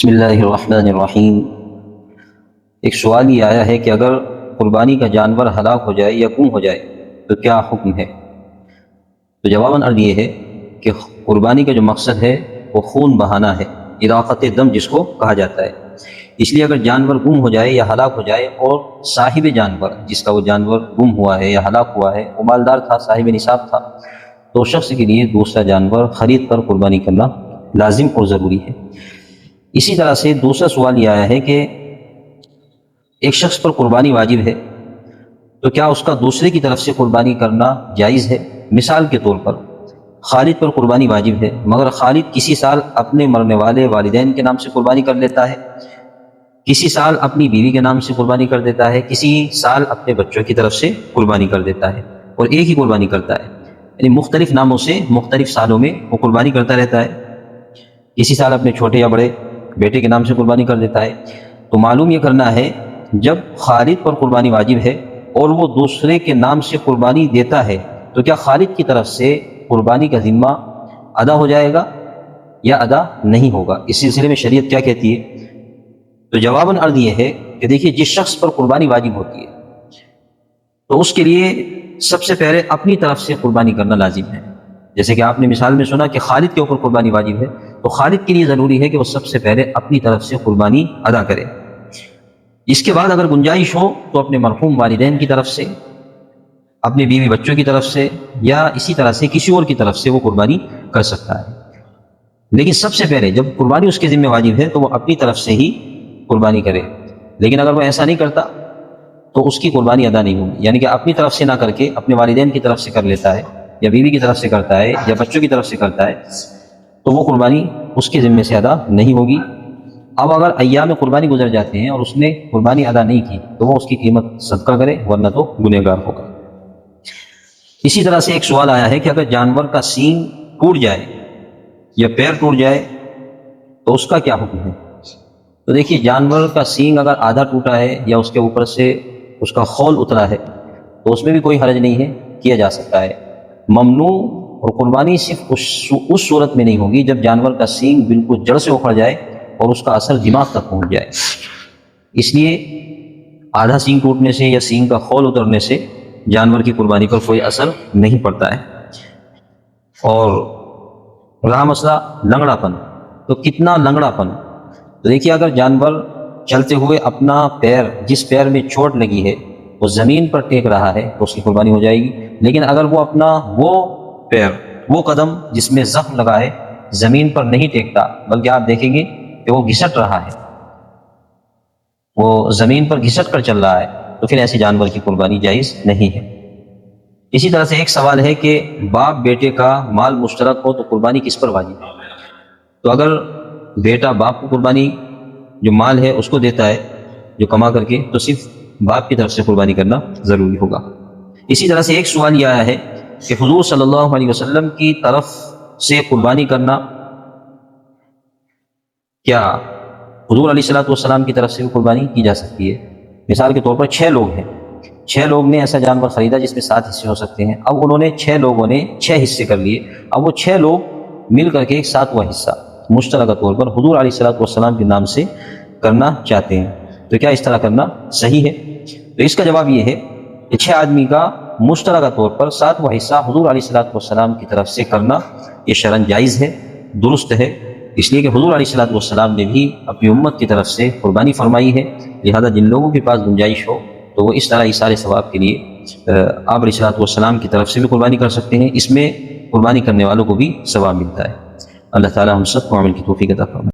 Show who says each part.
Speaker 1: بسم اللہ الرحمن الرحیم۔ ایک سوال یہ آیا ہے کہ اگر قربانی کا جانور ہلاک ہو جائے یا گم ہو جائے تو کیا حکم ہے؟ تو جواباً عرض یہ ہے کہ قربانی کا جو مقصد ہے وہ خون بہانا ہے، اراقۃ دم جس کو کہا جاتا ہے۔ اس لیے اگر جانور گم ہو جائے یا ہلاک ہو جائے اور صاحب جانور جس کا وہ جانور گم ہوا ہے یا ہلاک ہوا ہے وہ مالدار تھا، صاحب نصاب تھا، تو شخص کے لیے دوسرا جانور خرید کر قربانی کرنا لازم اور ضروری ہے۔ اسی طرح سے دوسرا سوال یہ آیا ہے کہ ایک شخص پر قربانی واجب ہے تو کیا اس کا دوسرے کی طرف سے قربانی کرنا جائز ہے؟ مثال کے طور پر خالد پر قربانی واجب ہے، مگر خالد کسی سال اپنے مرنے والے والدین کے نام سے قربانی کر لیتا ہے، کسی سال اپنی بیوی کے نام سے قربانی کر دیتا ہے، کسی سال اپنے بچوں کی طرف سے قربانی کر دیتا ہے، اور ایک ہی قربانی کرتا ہے، یعنی مختلف ناموں سے مختلف سالوں میں وہ قربانی کرتا رہتا ہے، کسی سال اپنے چھوٹے یا بڑے بیٹے کے نام سے قربانی کر دیتا ہے۔ تو معلوم یہ کرنا ہے جب خالد پر قربانی واجب ہے اور وہ دوسرے کے نام سے قربانی دیتا ہے تو کیا خالد کی طرف سے قربانی کا ذمہ ادا ہو جائے گا یا ادا نہیں ہوگا؟ اس سلسلے میں شریعت کیا کہتی ہے؟ تو جواباً عرض یہ ہے کہ دیکھیے، جس شخص پر قربانی واجب ہوتی ہے تو اس کے لیے سب سے پہلے اپنی طرف سے قربانی کرنا لازم ہے۔ جیسے کہ آپ نے مثال میں سنا کہ خالد کے اوپر قربانی واجب ہے، تو خالد کے لیے ضروری ہے کہ وہ سب سے پہلے اپنی طرف سے قربانی ادا کرے۔ اس کے بعد اگر گنجائش ہو تو اپنے مرحوم والدین کی طرف سے، اپنے بیوی بچوں کی طرف سے، یا اسی طرح سے کسی اور کی طرف سے وہ قربانی کر سکتا ہے۔ لیکن سب سے پہلے جب قربانی اس کے ذمہ واجب ہے تو وہ اپنی طرف سے ہی قربانی کرے۔ لیکن اگر وہ ایسا نہیں کرتا تو اس کی قربانی ادا نہیں ہوگی، یعنی کہ اپنی طرف سے نہ کر کے اپنے والدین کی طرف سے کر لیتا ہے، یا بیوی کی طرف سے کرتا ہے، یا بچوں کی طرف سے کرتا ہے، تو وہ قربانی اس کے ذمے سے ادا نہیں ہوگی۔ اب اگر ایام قربانی گزر جاتے ہیں اور اس نے قربانی ادا نہیں کی تو وہ اس کی قیمت صدقہ کرے، ورنہ تو گنہگار ہوگا۔ اسی طرح سے ایک سوال آیا ہے کہ اگر جانور کا سینگ ٹوٹ جائے یا پیر ٹوٹ جائے تو اس کا کیا حکم ہے؟ تو دیکھیے، جانور کا سینگ اگر آدھا ٹوٹا ہے یا اس کے اوپر سے اس کا خول اترا ہے تو اس میں بھی کوئی حرج نہیں ہے، کیا جا سکتا ہے۔ ممنوع اور قربانی صرف اس صورت میں نہیں ہوگی جب جانور کا سینگ بالکل جڑ سے اکھڑ جائے اور اس کا اثر دماغ تک پہنچ جائے۔ اس لیے آدھا سینگ ٹوٹنے سے یا سینگ کا خول اترنے سے جانور کی قربانی پر کوئی اثر نہیں پڑتا ہے۔ اور رہا مسئلہ لنگڑا پن، تو کتنا لنگڑا پن؟ تو دیکھیے، اگر جانور چلتے ہوئے اپنا پیر، جس پیر میں چوٹ لگی ہے، وہ زمین پر ٹیک رہا ہے تو اس کی قربانی ہو جائے گی۔ لیکن اگر وہ اپنا وہ پیر، وہ قدم جس میں زخم لگا ہے زمین پر نہیں ٹیکتا، بلکہ آپ دیکھیں گے کہ وہ گھسٹ رہا ہے، وہ زمین پر گھسٹ کر چل رہا ہے، تو پھر ایسے جانور کی قربانی جائز نہیں ہے۔ اسی طرح سے ایک سوال ہے کہ باپ بیٹے کا مال مشترک ہو تو قربانی کس پر واجب ہے؟ تو اگر بیٹا باپ کو قربانی جو مال ہے اس کو دیتا ہے جو کما کر کے، تو صرف باپ کی طرف سے قربانی کرنا ضروری ہوگا۔ اسی طرح سے ایک سوال یہ آیا ہے کہ حضور صلی اللہ علیہ وسلم کی طرف سے قربانی کرنا، کیا حضور علیہ السلام کی طرف سے بھی قربانی کی جا سکتی ہے؟ مثال کے طور پر 6 لوگ ہیں، 6 لوگ نے ایسا جانور خریدا جس میں 7 حصے ہو سکتے ہیں۔ اب انہوں نے 6 لوگوں نے 6 حصے کر لیے، اب وہ 6 لوگ مل کر کے ایک 7واں حصہ مشترکہ طور پر حضور علیہ السلام کے نام سے کرنا چاہتے ہیں، تو کیا اس طرح کرنا صحیح ہے؟ تو اس کا جواب یہ ہے کہ 6 آدمی کا مشترکہ طور پر 7واں حصہ حضور علیہ السلام کی طرف سے کرنا یہ شرعاً جائز ہے، درست ہے، اس لیے کہ حضور علیہ السلام نے بھی اپنی امت کی طرف سے قربانی فرمائی ہے۔ لہذا جن لوگوں کے پاس گنجائش ہو تو وہ اس طرح اشارے ثواب کے لیے آپ علیہ السلام کی طرف سے بھی قربانی کر سکتے ہیں۔ اس میں قربانی کرنے والوں کو بھی ثواب ملتا ہے۔ اللہ تعالی ہم سب کو عمل کی توفیق عطا فرمائے۔